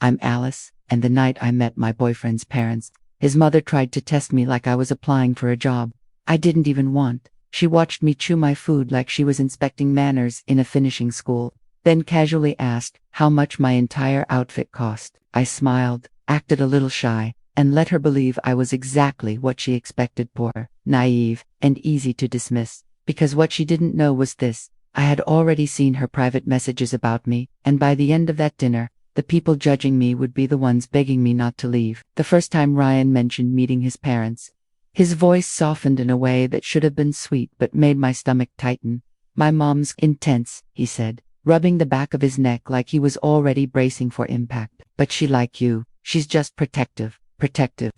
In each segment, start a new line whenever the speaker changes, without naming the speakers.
I'm Alice, and the night I met my boyfriend's parents, his mother tried to test me like I was applying for a job I didn't even want. She watched me chew my food like she was inspecting manners in a finishing school, then casually asked how much my entire outfit cost. I smiled, acted a little shy, and let her believe I was exactly what she expected, poor, naive, and easy to dismiss. Because what she didn't know was this: I had already seen her private messages about me, and by the end of that dinner, the people judging me would be the ones begging me not to leave. The first time Ryan mentioned meeting his parents, his voice softened in a way that should have been sweet but made my stomach tighten. My mom's intense, he said, rubbing the back of his neck like he was already bracing for impact. But she like you, she's just protective. Protective.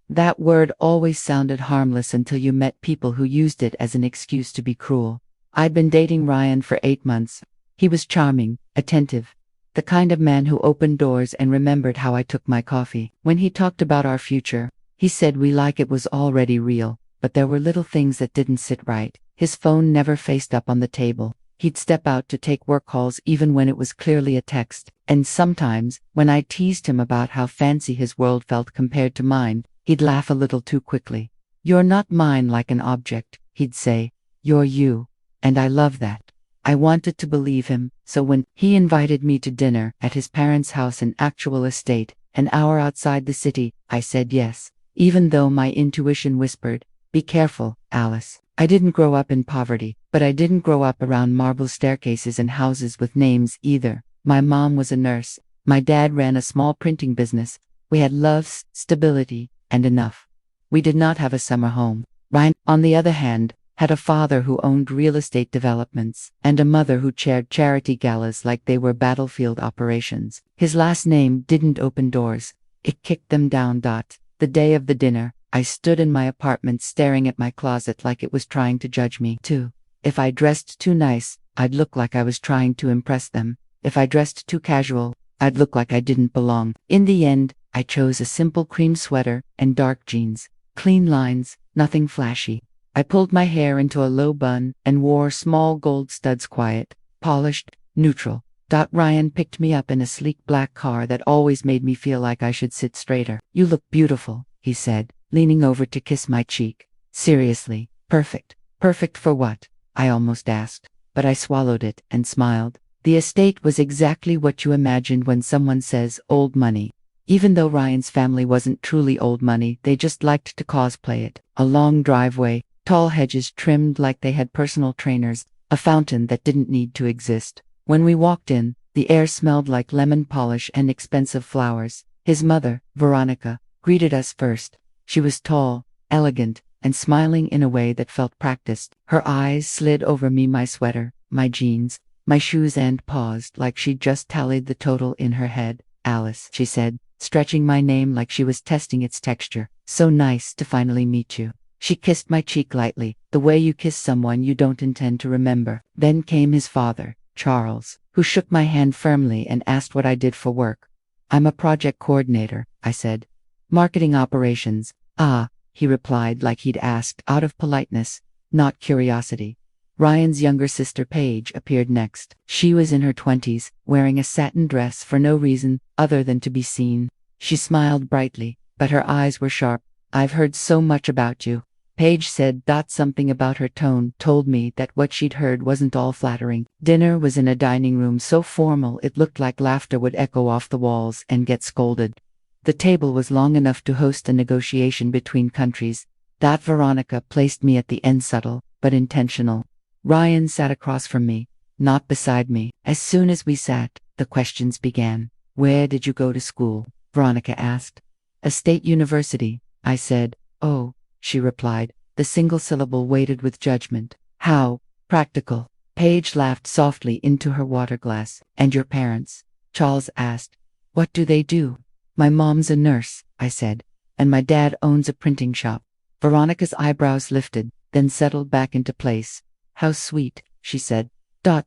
That word always sounded harmless until you met people who used it as an excuse to be cruel. I'd been dating Ryan for 8 months. He was charming, attentive, the kind of man who opened doors and remembered how I took my coffee. When he talked about our future, he said we like it was already real, but there were little things that didn't sit right. His phone never faced up on the table. He'd step out to take work calls even when it was clearly a text. And sometimes, when I teased him about how fancy his world felt compared to mine, he'd laugh a little too quickly. "You're not mine like an object," he'd say. "You're you." And I love that. I wanted to believe him, so when he invited me to dinner at his parents' house, an actual estate, an hour outside the city, I said yes, even though my intuition whispered, "Be careful, Alice." I didn't grow up in poverty, but I didn't grow up around marble staircases and houses with names either. My mom was a nurse. My dad ran a small printing business. We had love, stability, and enough. We did not have a summer home. Ryan, on the other hand, had a father who owned real estate developments, and a mother who chaired charity galas like they were battlefield operations. His last name didn't open doors. It kicked them down. The day of the dinner, I stood in my apartment staring at my closet like it was trying to judge me, too. If I dressed too nice, I'd look like I was trying to impress them. If I dressed too casual, I'd look like I didn't belong. In the end, I chose a simple cream sweater and dark jeans. Clean lines, nothing flashy. I pulled my hair into a low bun and wore small gold studs, quiet, polished, neutral. Ryan picked me up in a sleek black car that always made me feel like I should sit straighter. "You look beautiful," he said, leaning over to kiss my cheek. "Seriously, perfect." "Perfect for what?" I almost asked, but I swallowed it and smiled. The estate was exactly what you imagined when someone says old money. Even though Ryan's family wasn't truly old money, they just liked to cosplay it. A long driveway, tall hedges trimmed like they had personal trainers, a fountain that didn't need to exist. When we walked in, the air smelled like lemon polish and expensive flowers. His mother, Veronica, greeted us first. She was tall, elegant, and smiling in a way that felt practiced. Her eyes slid over me, my sweater, my jeans, my shoes, and paused like she'd just tallied the total in her head. "Alice," she said, stretching my name like she was testing its texture. "So nice to finally meet you." She kissed my cheek lightly, the way you kiss someone you don't intend to remember. Then came his father, Charles, who shook my hand firmly and asked what I did for work. "I'm a project coordinator," I said. "Marketing operations." "Ah," he replied like he'd asked out of politeness, not curiosity. Ryan's younger sister Paige appeared next. She was in her 20s, wearing a satin dress for no reason other than to be seen. She smiled brightly, but her eyes were sharp. "I've heard so much about you," Paige said. Something about her tone told me that what she'd heard wasn't all flattering. Dinner was in a dining room so formal it looked like laughter would echo off the walls and get scolded. The table was long enough to host a negotiation between countries. Veronica placed me at the end, subtle but intentional. Ryan sat across from me, not beside me. As soon as we sat, the questions began. "Where did you go to school?" Veronica asked. "A state university," I said. "Oh," she replied, the single syllable weighted with judgment. "How practical." Paige laughed softly into her water glass. "And your parents?" Charles asked. "What do they do?" "My mom's a nurse," I said, "and my dad owns a printing shop." Veronica's eyebrows lifted, then settled back into place. "How sweet," she said.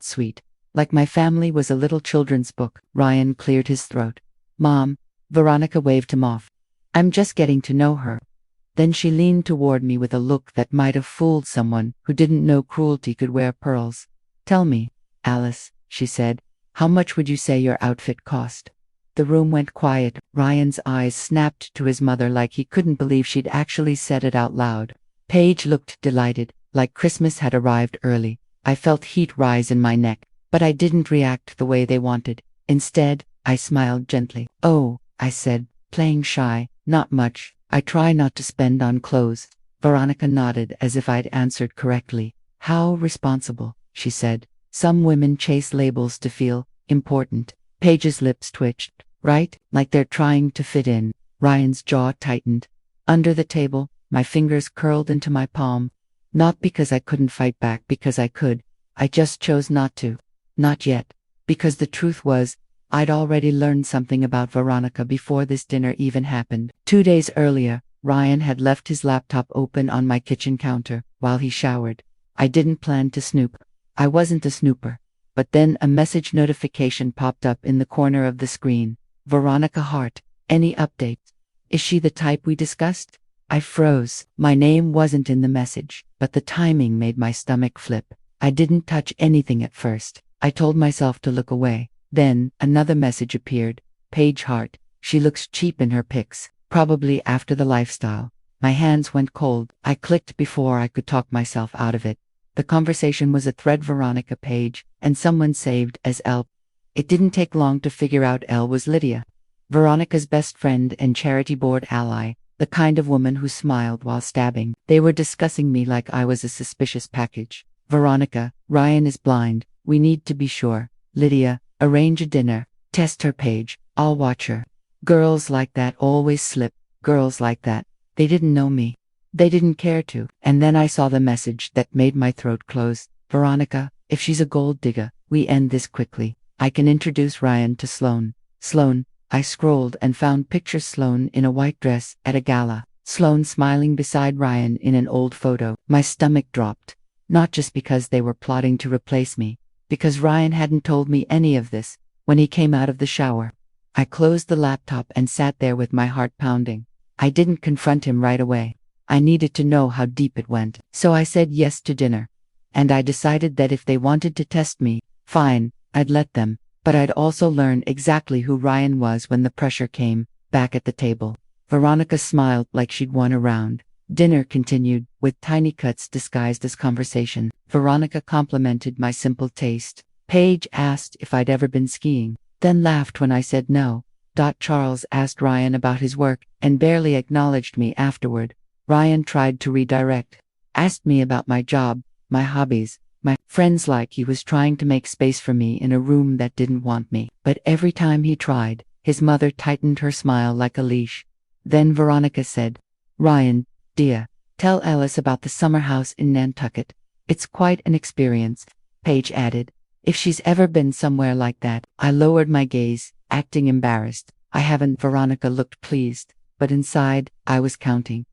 Sweet. Like my family was a little children's book." Ryan cleared his throat. "Mom," Veronica waved him off. "I'm just getting to know her." Then she leaned toward me with a look that might have fooled someone who didn't know cruelty could wear pearls. "Tell me, Alice," she said, "how much would you say your outfit cost?" The room went quiet. Ryan's eyes snapped to his mother like he couldn't believe she'd actually said it out loud. Paige looked delighted, like Christmas had arrived early. I felt heat rise in my neck, but I didn't react the way they wanted. Instead, I smiled gently. "Oh," I said, playing shy, "not much. I try not to spend on clothes." Veronica nodded as if I'd answered correctly. "How responsible," she said. "Some women chase labels to feel important." Paige's lips twitched. "Right? Like they're trying to fit in." Ryan's jaw tightened. Under the table, my fingers curled into my palm. Not because I couldn't fight back, because I could. I just chose not to. Not yet. Because the truth was, I'd already learned something about Veronica before this dinner even happened. 2 days earlier, Ryan had left his laptop open on my kitchen counter while he showered. I didn't plan to snoop. I wasn't a snooper. But then a message notification popped up in the corner of the screen. "Veronica Hart. Any updates? Is she the type we discussed?" I froze. My name wasn't in the message, but the timing made my stomach flip. I didn't touch anything at first. I told myself to look away. Then, another message appeared. "Paige Hart. She looks cheap in her pics. Probably after the lifestyle." My hands went cold. I clicked before I could talk myself out of it. The conversation was a thread Veronica Paige, and someone saved as L. It didn't take long to figure out L was Lydia. Veronica's best friend and charity board ally, the kind of woman who smiled while stabbing. They were discussing me like I was a suspicious package. "Veronica, Ryan is blind. We need to be sure." "Lydia, arrange a dinner. Test her Paige. I'll watch her." Girls like that always slip. Girls like that. They didn't know me. They didn't care to. And then I saw the message that made my throat close. "Veronica, if she's a gold digger, we end this quickly. I can introduce Ryan to Sloane." Sloane. I scrolled and found pictures Sloane in a white dress at a gala. Sloane smiling beside Ryan in an old photo. My stomach dropped. Not just because they were plotting to replace me. Because Ryan hadn't told me any of this when he came out of the shower. I closed the laptop and sat there with my heart pounding. I didn't confront him right away. I needed to know how deep it went. So I said yes to dinner. And I decided that if they wanted to test me, fine, I'd let them. But I'd also learn exactly who Ryan was when the pressure came. Back at the table, Veronica smiled like she'd won a round. Dinner continued, with tiny cuts disguised as conversation. Veronica complimented my simple taste. Paige asked if I'd ever been skiing, then laughed when I said no. Charles asked Ryan about his work, and barely acknowledged me afterward. Ryan tried to redirect. Asked me about my job, my hobbies, my friends, like he was trying to make space for me in a room that didn't want me. But every time he tried, his mother tightened her smile like a leash. Then Veronica said, "Ryan, dear, tell Ellis about the summer house in Nantucket. It's quite an experience." Paige added, "If she's ever been somewhere like that." I lowered my gaze, acting embarrassed. "I haven't." Veronica looked pleased, but inside, I was counting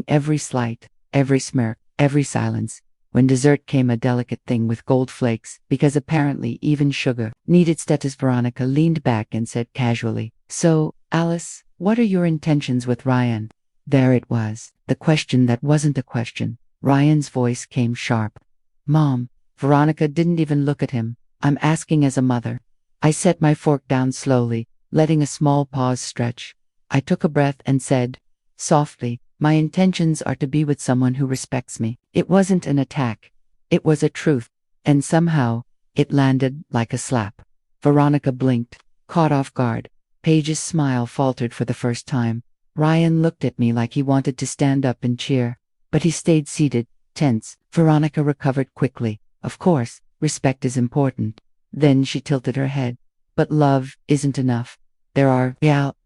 every slight, every smirk, every silence. When dessert came, a delicate thing with gold flakes, because apparently even sugar needed status. Veronica leaned back and said casually, "So, Alice, what are your intentions with Ryan?" There it was, the question that wasn't a question. Ryan's voice came sharp. "Mom." Veronica didn't even look at him. "I'm asking as a mother." I set my fork down slowly, letting a small pause stretch. I took a breath and said, softly, "My intentions are to be with someone who respects me." It wasn't an attack. It was a truth. And somehow, it landed like a slap. Veronica blinked, caught off guard. Paige's smile faltered for the first time. Ryan looked at me like he wanted to stand up and cheer. But he stayed seated, tense. Veronica recovered quickly. "Of course, respect is important." Then she tilted her head. "But love isn't enough. There are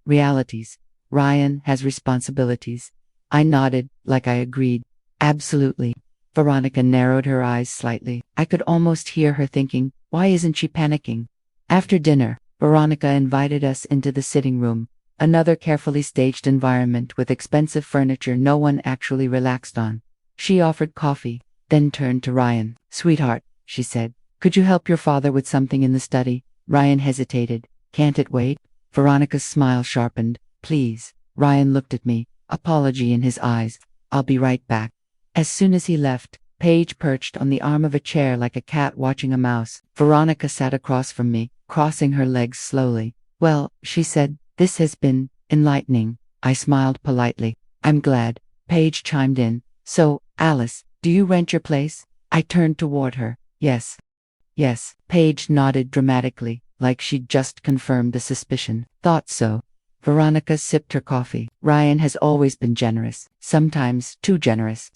realities. Ryan has responsibilities." I nodded, like I agreed. "Absolutely." Veronica narrowed her eyes slightly. I could almost hear her thinking, why isn't she panicking? After dinner, Veronica invited us into the sitting room, another carefully staged environment with expensive furniture no one actually relaxed on. She offered coffee, then turned to Ryan. "Sweetheart," she said, "could you help your father with something in the study?" Ryan hesitated. "Can't it wait?" Veronica's smile sharpened. "Please." Ryan looked at me, apology in his eyes. "I'll be right back." As soon as he left, Paige perched on the arm of a chair like a cat watching a mouse. Veronica sat across from me, crossing her legs slowly. Well, she said, this has been enlightening. I smiled politely. I'm glad. Paige chimed in. So, Alice, do you rent your place? I turned toward her. Yes. Yes. Paige nodded dramatically, like she'd just confirmed the suspicion. Thought so. Veronica sipped her coffee. Ryan has always been generous, sometimes too generous.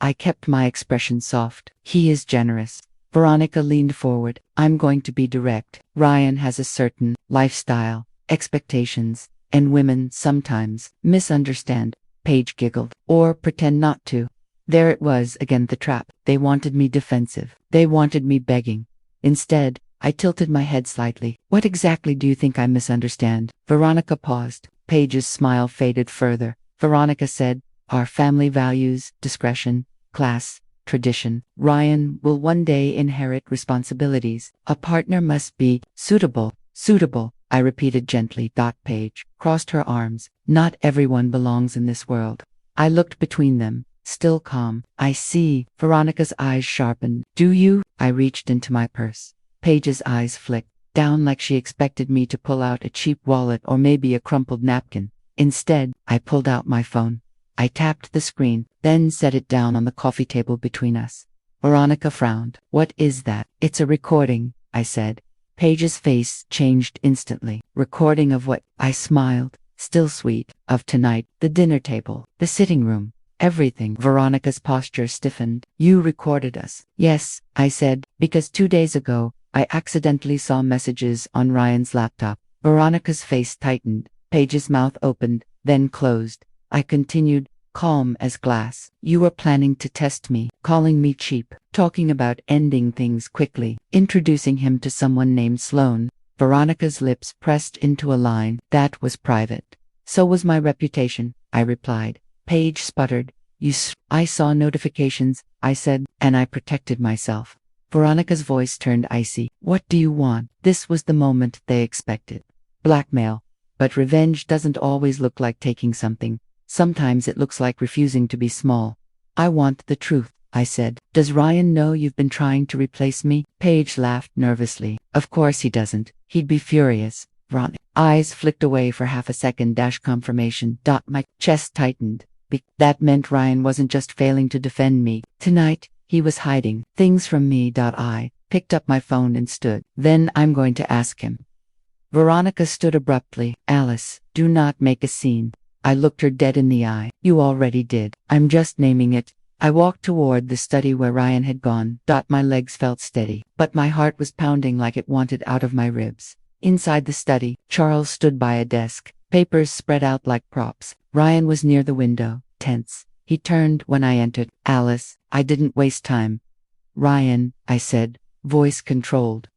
I kept my expression soft. He is generous. Veronica leaned forward. I'm going to be direct. Ryan has a certain lifestyle, expectations, and women sometimes misunderstand. Paige giggled. Or pretend not to. There it was again, the trap. They wanted me defensive. They wanted me begging. Instead, I tilted my head slightly. What exactly do you think I misunderstand? Veronica paused. Paige's smile faded further. Veronica said, our family values, discretion, class, tradition. Ryan will one day inherit responsibilities. A partner must be suitable. Suitable, I repeated gently. Paige crossed her arms. Not everyone belongs in this world. I looked between them, still calm. I see. Veronica's eyes sharpened. Do you? I reached into my purse. Paige's eyes flicked down like she expected me to pull out a cheap wallet or maybe a crumpled napkin. Instead, I pulled out my phone. I tapped the screen, then set it down on the coffee table between us. Veronica frowned. What is that? It's a recording, I said. Paige's face changed instantly. Recording of what? I smiled, still sweet. Of tonight, the dinner table, the sitting room. Everything. Veronica's posture stiffened. You recorded us. Yes, I said, because 2 days ago, I accidentally saw messages on Ryan's laptop. Veronica's face tightened. Paige's mouth opened, then closed. I continued, calm as glass. You were planning to test me, calling me cheap, talking about ending things quickly, introducing him to someone named Sloane. Veronica's lips pressed into a line. That was private. So was my reputation, I replied. Paige sputtered. I saw notifications, I said, and I protected myself. Veronica's voice turned icy. What do you want? This was the moment they expected. Blackmail. But revenge doesn't always look like taking something. Sometimes it looks like refusing to be small. I want the truth, I said. Does Ryan know you've been trying to replace me? Paige laughed nervously. Of course he doesn't. He'd be furious. Veronica's eyes flicked away for half a second. Confirmation. My chest tightened. That meant Ryan wasn't just failing to defend me. Tonight, he was hiding things from me. I picked up my phone and stood. Then I'm going to ask him. Veronica stood abruptly. Alice, do not make a scene. I looked her dead in the eye. You already did. I'm just naming it. I walked toward the study where Ryan had gone. My legs felt steady, but my heart was pounding like it wanted out of my ribs. Inside the study, Charles stood by a desk, papers spread out like props. Ryan was near the window, tense. He turned when I entered. Alice, I didn't waste time. Ryan, I said, voice controlled.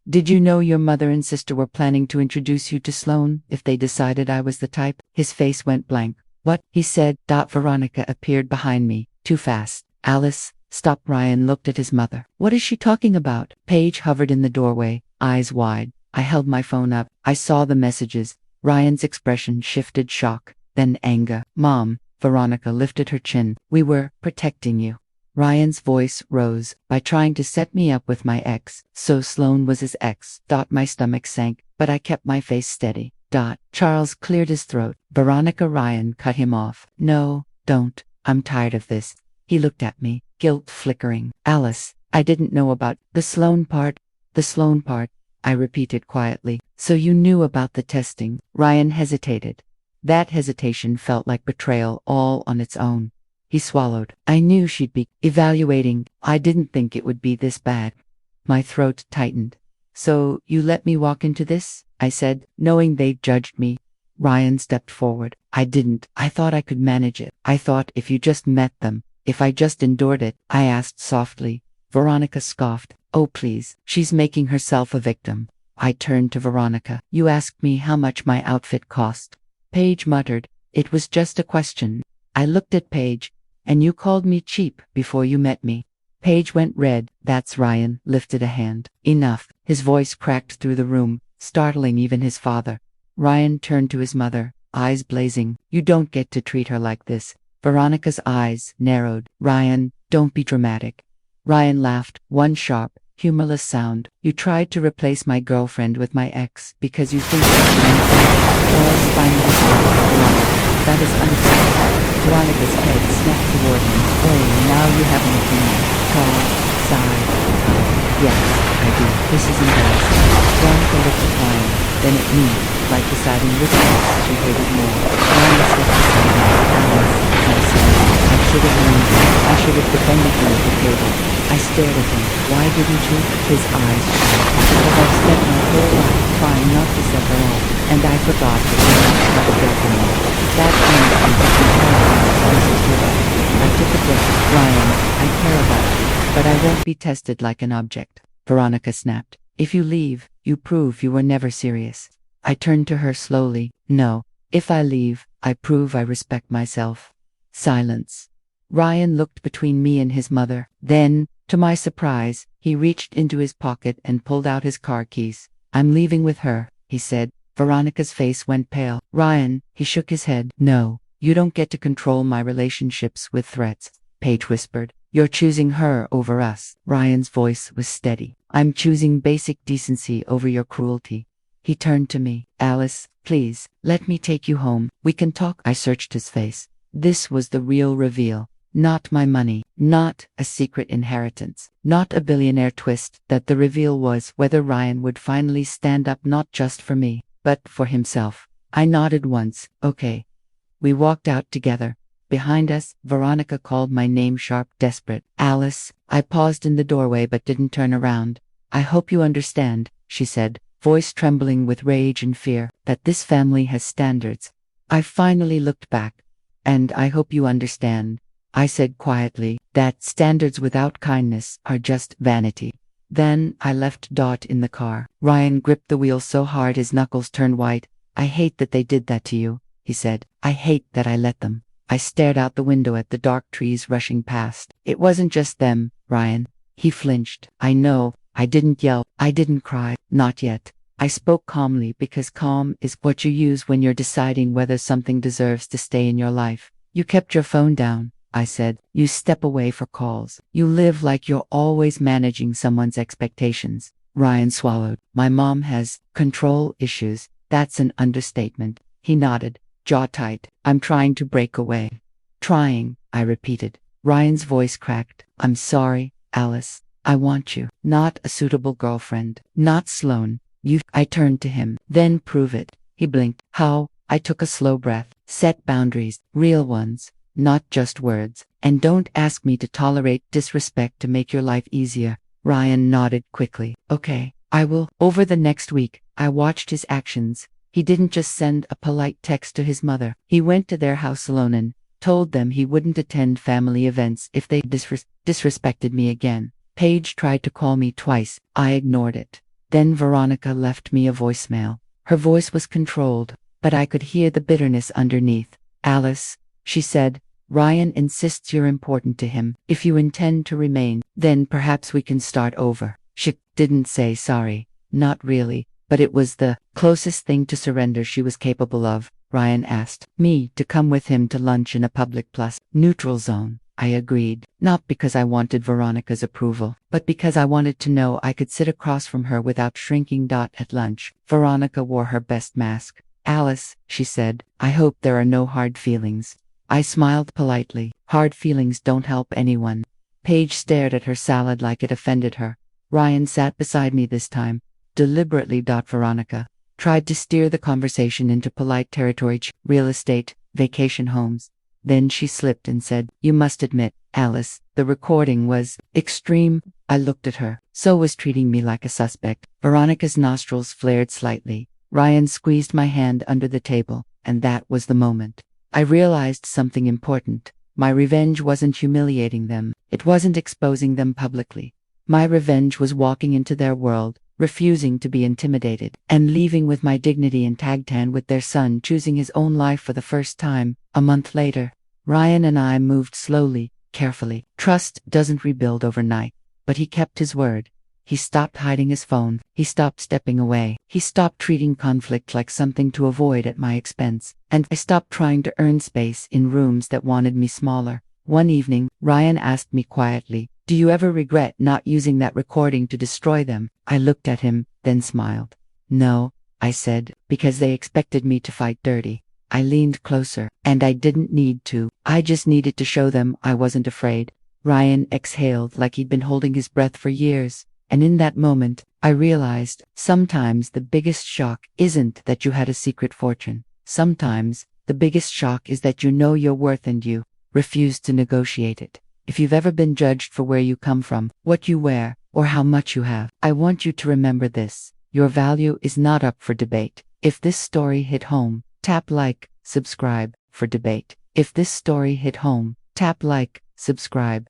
Did you know your mother and sister were planning to introduce you to Sloane if they decided I was the type? His face went blank. What? He said. Veronica appeared behind me, too fast. Alice, stop. Ryan looked at his mother. What is she talking about? Paige hovered in the doorway, eyes wide. I held my phone up. I saw the messages. Ryan's expression shifted, shock, then anger. Mom, Veronica lifted her chin. We were protecting you. Ryan's voice rose. By trying to set me up with my ex. So Sloane was his ex. My stomach sank, but I kept my face steady. Charles cleared his throat. Veronica. Ryan cut him off. No, don't. I'm tired of this. He looked at me, guilt flickering. Alice, I didn't know about the Sloane part. The Sloane part, I repeated quietly. So you knew about the testing. Ryan hesitated. That hesitation felt like betrayal all on its own. He swallowed. I knew she'd be evaluating. I didn't think it would be this bad. My throat tightened. So you let me walk into this? I said, knowing they'd judged me. Ryan stepped forward. I didn't. I thought I could manage it. I thought if you just met them, if I just endured it. I asked softly. Veronica scoffed. Oh please, she's making herself a victim. I turned to Veronica. You asked me how much my outfit cost. Paige muttered. It was just a question. I looked at Paige. And you called me cheap before you met me. Paige went red. That's Ryan lifted a hand. Enough. His voice cracked through the room, startling even his father. Ryan turned to his mother, eyes blazing. You don't get to treat her like this. Veronica's eyes narrowed. Ryan, don't be dramatic. Ryan laughed, one sharp, humorless sound. You tried to replace my girlfriend with my ex because you think Charles finally said, that is unacceptable. Veronica's head snapped toward him. Oh, now you have an opinion. Charles sighed. Yes, I do. This is embarrassing. Veronica looked at Ryan, then at me, like deciding which of us she hated more. Ryan stepped beside me. Alice, I said, I should have known you. I should have defended you at the table. I stared at him. Why didn't you? His eyes shone. Because I've spent my whole life trying not to set her off, and I forgot that you must not get to me. That honesty was entirely Mrs. Hill. I took a breath. Ryan, I care about you, but I won't be tested like an object. Veronica snapped. If you leave, you prove you were never serious. I turned to her slowly. No. If I leave, I prove I respect myself. Silence. Ryan looked between me and his mother. Then, to my surprise, he reached into his pocket and pulled out his car keys. I'm leaving with her, he said. Veronica's face went pale. Ryan, he shook his head. No, you don't get to control my relationships with threats, Paige whispered. You're choosing her over us. Ryan's voice was steady. I'm choosing basic decency over your cruelty. He turned to me. Alice, please, let me take you home. We can talk. I searched his face. This was the real reveal. Not my money, not a secret inheritance, not a billionaire twist. That the reveal was whether Ryan would finally stand up not just for me, but for himself. I nodded once. Okay. We walked out together. Behind us, Veronica called my name sharp, desperate. Alice. I paused in the doorway but didn't turn around. I hope you understand, she said, voice trembling with rage and fear, that this family has standards. I finally looked back. And I hope you understand, I said quietly, that standards without kindness are just vanity. Then I left Dot in the car. Ryan gripped the wheel so hard his knuckles turned white. I hate that they did that to you, he said. I hate that I let them. I stared out the window at the dark trees rushing past. It wasn't just them, Ryan. He flinched. I know. I didn't yell. I didn't cry. Not yet. I spoke calmly because calm is what you use when you're deciding whether something deserves to stay in your life. You kept your phone down, I said. You step away for calls. You live like you're always managing someone's expectations. Ryan swallowed. My mom has control issues. That's an understatement. He nodded, jaw tight. I'm trying to break away. Trying, I repeated. Ryan's voice cracked. I'm sorry, Alice. I want you. Not a suitable girlfriend. Not Sloane. I turned to him. Then prove it. He blinked. How? I took a slow breath. Set boundaries. Real ones. Not just words. And don't ask me to tolerate disrespect to make your life easier. Ryan nodded quickly. Okay, I will. Over the next week, I watched his actions. He didn't just send a polite text to his mother. He went to their house alone and told them he wouldn't attend family events if they disrespected me again. Paige tried to call me twice. I ignored it. Then Veronica left me a voicemail. Her voice was controlled, but I could hear the bitterness underneath. Alice, she said, Ryan insists you're important to him. If you intend to remain, then perhaps we can start over. She didn't say sorry. Not really, but it was the closest thing to surrender she was capable of. Ryan asked me to come with him to lunch in a public plus neutral zone. I agreed, not because I wanted Veronica's approval, but because I wanted to know I could sit across from her without shrinking. At lunch, Veronica wore her best mask. Alice, she said, I hope there are no hard feelings. I smiled politely. Hard feelings don't help anyone. Paige stared at her salad like it offended her. Ryan sat beside me this time, deliberately. Veronica tried to steer the conversation into polite territory. Real estate, vacation homes. Then she slipped and said, You must admit, Alice, the recording was extreme. I looked at her. So was treating me like a suspect. Veronica's nostrils flared slightly. Ryan squeezed my hand under the table, and that was the moment I realized something important. My revenge wasn't humiliating them. It wasn't exposing them publicly. My revenge was walking into their world, refusing to be intimidated, and leaving with my dignity intact. And with their son choosing his own life for the first time, a month later, Ryan and I moved slowly, carefully. Trust doesn't rebuild overnight, but he kept his word. He stopped hiding his phone. He stopped stepping away. He stopped treating conflict like something to avoid at my expense. And I stopped trying to earn space in rooms that wanted me smaller. One evening, Ryan asked me quietly, Do you ever regret not using that recording to destroy them? I looked at him, then smiled. No, I said, because they expected me to fight dirty. I leaned closer, and I didn't need to. I just needed to show them I wasn't afraid. Ryan exhaled like he'd been holding his breath for years, and in that moment, I realized sometimes the biggest shock isn't that you had a secret fortune. Sometimes, the biggest shock is that you know your worth and you refuse to negotiate it. If you've ever been judged for where you come from, what you wear, or how much you have, I want you to remember this. Your value is not up for debate. If this story hit home, tap like, subscribe, for debate. If this story hit home, tap like, subscribe,